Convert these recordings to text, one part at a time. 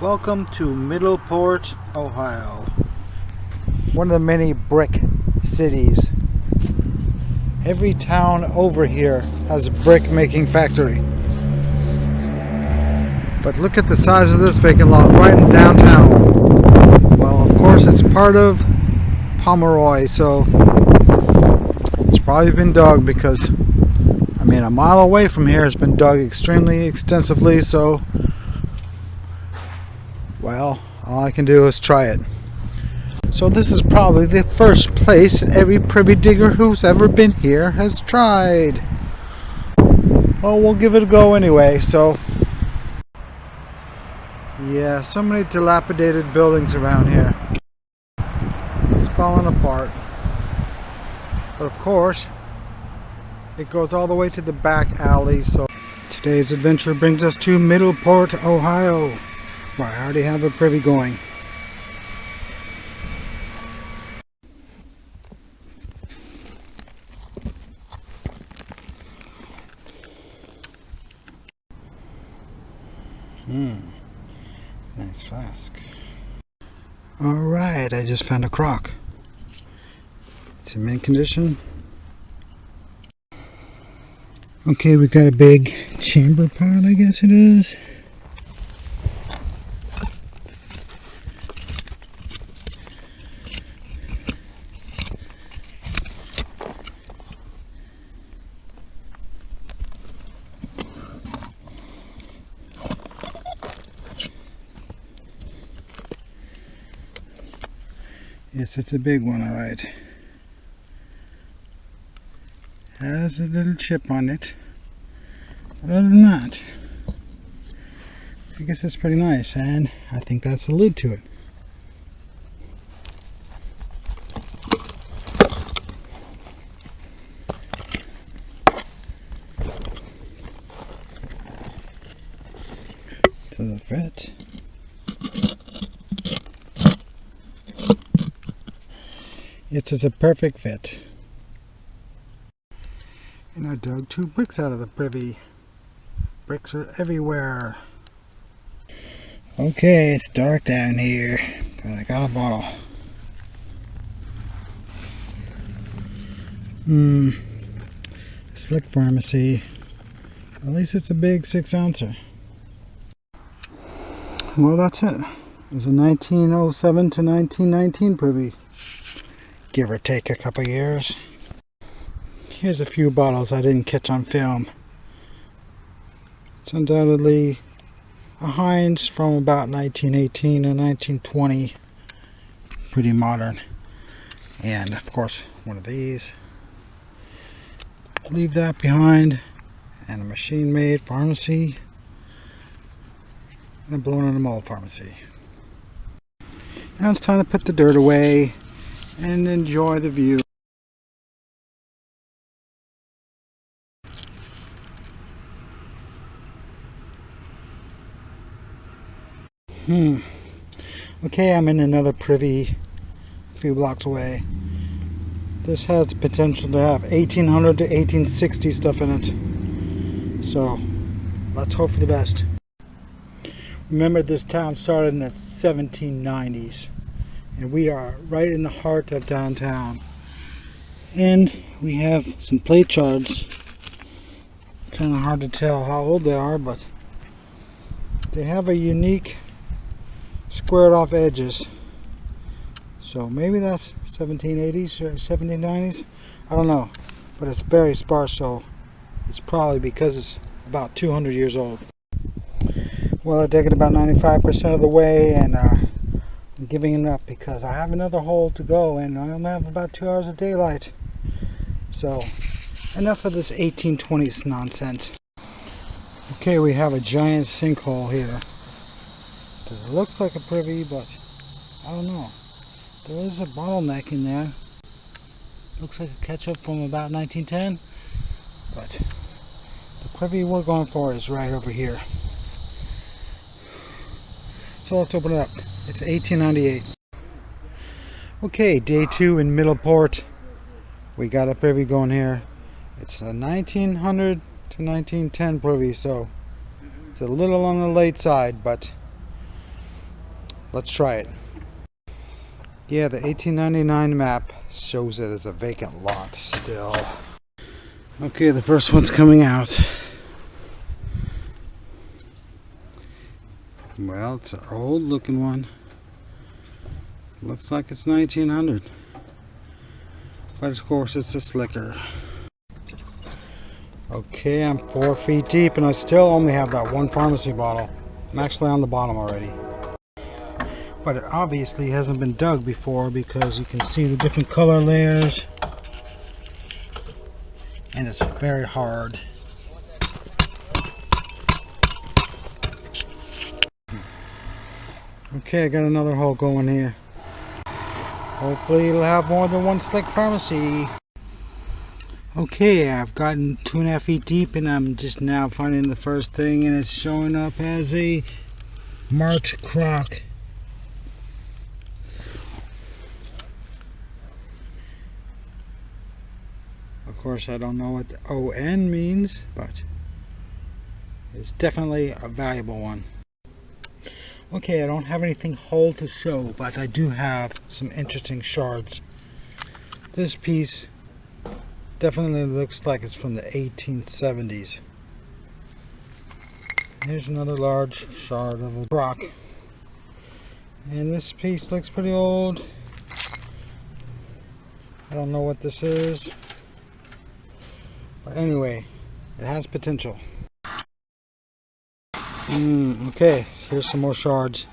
Welcome to Middleport, Ohio. One of the many brick cities. Every town over here has a brick making factory. But look at the size of this vacant lot right in downtown. Well, of course it's part of Pomoy, so it's probably been dug because, I mean, a mile away from here has been dug extremely extensively, so well, all I can do is try it. So this is probably the first place every privy digger who's ever been here has tried. Well, we'll give it a go anyway. So yeah, so many dilapidated buildings around here. It's falling apart. But of course, it goes all the way to the back alley. So today's adventure brings us to Middleport, Ohio. Well, I already have a privy going. Nice flask. Alright, I just found a crock. It's in mint condition. Okay, we got a big chamber pot, I guess it is. Yes, it's a big one, alright. Has a little chip on it. But other than that, I guess it's pretty nice, and I think that's the lid to it. Does it fit? It's a perfect fit. And I dug 2 bricks out of the privy. Bricks are everywhere. Okay, it's dark down here, but I got a bottle. Slick Pharmacy. At least it's a big 6-ouncer. Well, that's it. It was a 1907 to 1919 privy. Give or take a couple years. Here's a few bottles I didn't catch on film. It's undoubtedly a Heinz from about 1918 or 1920. Pretty modern. And of course, one of these. Leave that behind. And a machine-made pharmacy. And a blown-in-the-mold pharmacy. Now it's time to put the dirt away and enjoy the view. Okay, I'm in another privy a few blocks away. This has the potential to have 1800 to 1860 stuff in it. So let's hope for the best. Remember, this town started in the 1790s. And we are right in the heart of downtown. And we have some plate shards. Kind of hard to tell how old they are, but they have a unique squared off edges. So maybe that's 1780s or 1790s. I don't know. But it's very sparse, so it's probably because it's about 200 years old. Well, I dug it about 95% of the way, and I'm giving it up because I have another hole to go and I only have about 2 hours of daylight. So enough of this 1820s nonsense. Okay, we have a giant sinkhole here. It looks like a privy, but I don't know. There is a bottleneck in there. Looks like a ketchup from about 1910. But the privy we're going for is right over here. So let's open it up. It's 1898. Okay, day 2 in Middleport. We got a privy going here. It's a 1900 to 1910 privy, so it's a little on the late side, but let's try it. Yeah, the 1899 map shows it as a vacant lot still. Okay, the first one's coming out. Well, it's an old looking one. Looks like it's 1900. But of course it's a slicker. Okay, I'm 4 feet deep and I still only have that one pharmacy bottle. I'm actually on the bottom already. But it obviously hasn't been dug before because you can see the different color layers. And it's very hard. Okay, I got another hole going here. Hopefully it'll have more than one slick pharmacy. Okay, I've gotten 2.5 feet deep and I'm just now finding the first thing, and it's showing up as a marked crock. Of course, I don't know what the ON means, but it's definitely a valuable one. Okay, I don't have anything whole to show, but I do have some interesting shards. This piece definitely looks like it's from the 1870s. Here's another large shard of a rock. And this piece looks pretty old. I don't know what this is. But anyway, it has potential. Okay, here's some more shards.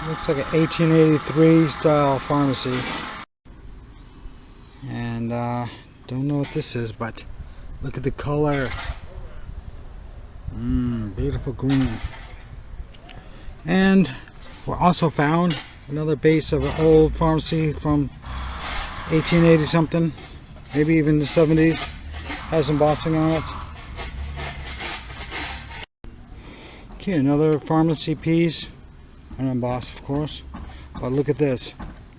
Looks like an 1883 style pharmacy. And don't know what this is, but look at the color. Beautiful green. And we also found another base of an old pharmacy from 1880 something, maybe even the 70s. Has embossing on it. Okay, another pharmacy piece, unembossed of course, but look at this,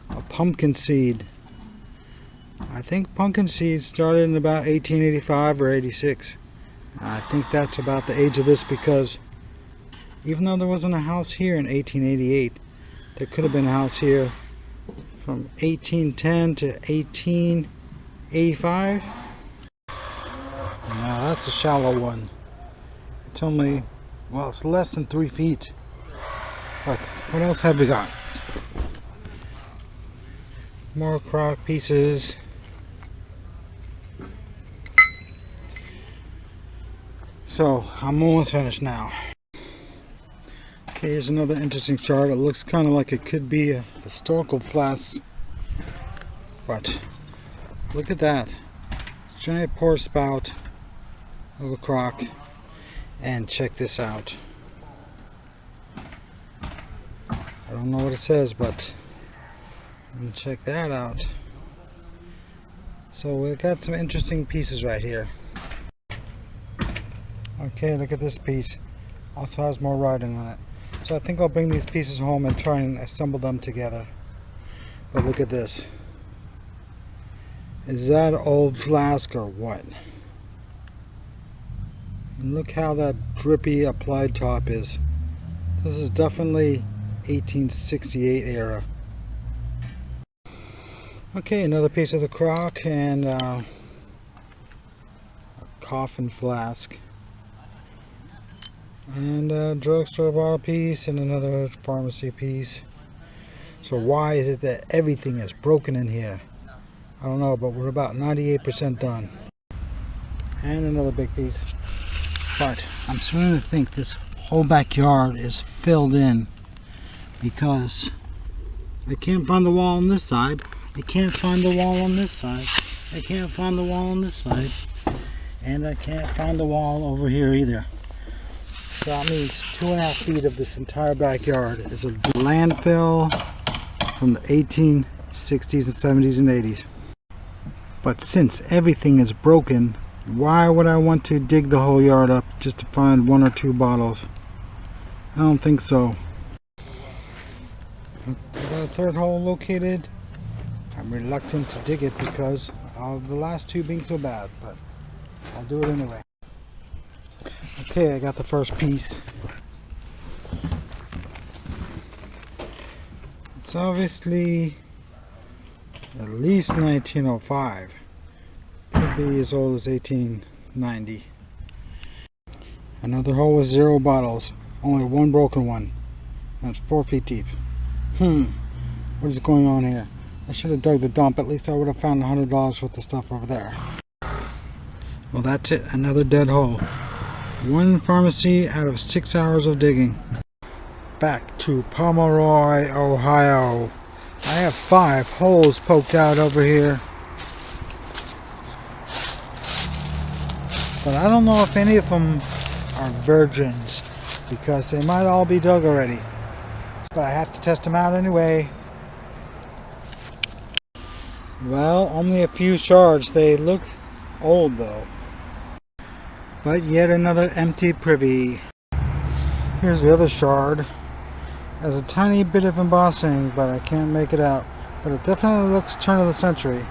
a pumpkin seed. I think pumpkin seeds started in about 1885 or 86. I think that's about the age of this, because even though there wasn't a house here in 1888, there could have been a house here from 1810 to 1885. Now that's a shallow one. It's only, well, it's less than 3 feet. But what else have we got? More crock pieces. So I'm almost finished now. Okay, here's another interesting shard. It looks kind of like it could be a historical flask. But look at that. Giant pour spout of a crock. And check this out. I don't know what it says, but check that out. So we've got some interesting pieces right here. Okay, look at this piece. Also has more writing on it. So I think I'll bring these pieces home and try and assemble them together. But look at this. Is that an old flask or what? And look how that drippy applied top is. This is definitely 1868 era. Okay, another piece of the crock and a coffin flask. And a drugstore bottle piece and another pharmacy piece. So why is it that everything is broken in here? I don't know, but we're about 98% done. And another big piece. But I'm starting to think this whole backyard is filled in, because I can't find the wall on this side. I can't find the wall on this side. I can't find the wall on this side. And I can't find the wall over here either. So that means 2.5 feet of this entire backyard is a landfill from the 1860s and 70s and 80s. But since everything is broken, why would I want to dig the whole yard up just to find 1 or 2 bottles? I don't think so. I got a third hole located. I'm reluctant to dig it because of the last 2 being so bad, but I'll do it anyway. Okay, I got the first piece. It's obviously at least 1905. Could be as old as 1890. Another hole with 0 bottles. Only one broken one. And it's 4 feet deep. What is going on here? I should have dug the dump. At least I would have found $100 worth of stuff over there. Well, that's it. Another dead hole. One pharmacy out of 6 hours of digging. Back to Pomoy, Ohio. I have 5 holes poked out over here. But I don't know if any of them are virgins, because they might all be dug already. But I have to test them out anyway. Well, only a few shards. They look old though. But yet another empty privy. Here's the other shard. Has a tiny bit of embossing, but I can't make it out. But it definitely looks turn of the century.